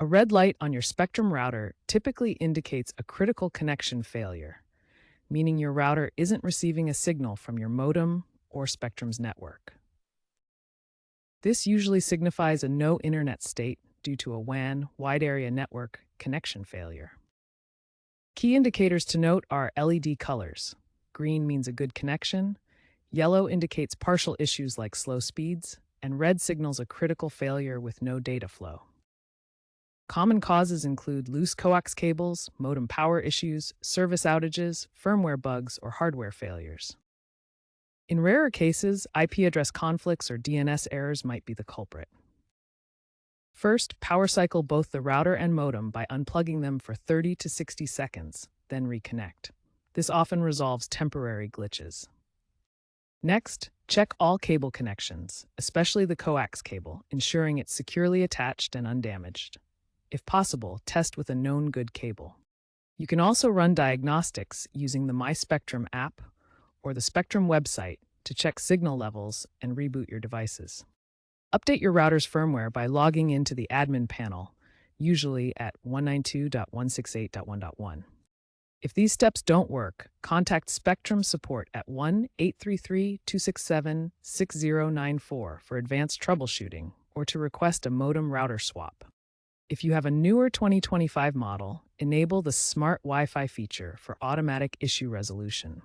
A red light on your Spectrum router typically indicates a critical connection failure, meaning your router isn't receiving a signal from your modem or Spectrum's network. This usually signifies a no internet state due to a WAN wide area network connection failure. Key indicators to note are LED colors. Green means a good connection, yellow indicates partial issues like slow speeds, and red signals a critical failure with no data flow. Common causes include loose coax cables, modem power issues, service outages, firmware bugs, or hardware failures. In rarer cases, IP address conflicts or DNS errors might be the culprit. First, power cycle both the router and modem by unplugging them for 30 to 60 seconds, then reconnect. This often resolves temporary glitches. Next, check all cable connections, especially the coax cable, ensuring it's securely attached and undamaged. If possible, test with a known good cable. You can also run diagnostics using the My Spectrum app or the Spectrum website to check signal levels and reboot your devices. Update your router's firmware by logging into the admin panel, usually at 192.168.1.1. If these steps don't work, contact Spectrum support at 1-833-267-6094 for advanced troubleshooting or to request a modem router swap. If you have a newer 2025 model, enable the Smart Wi-Fi feature for automatic issue resolution.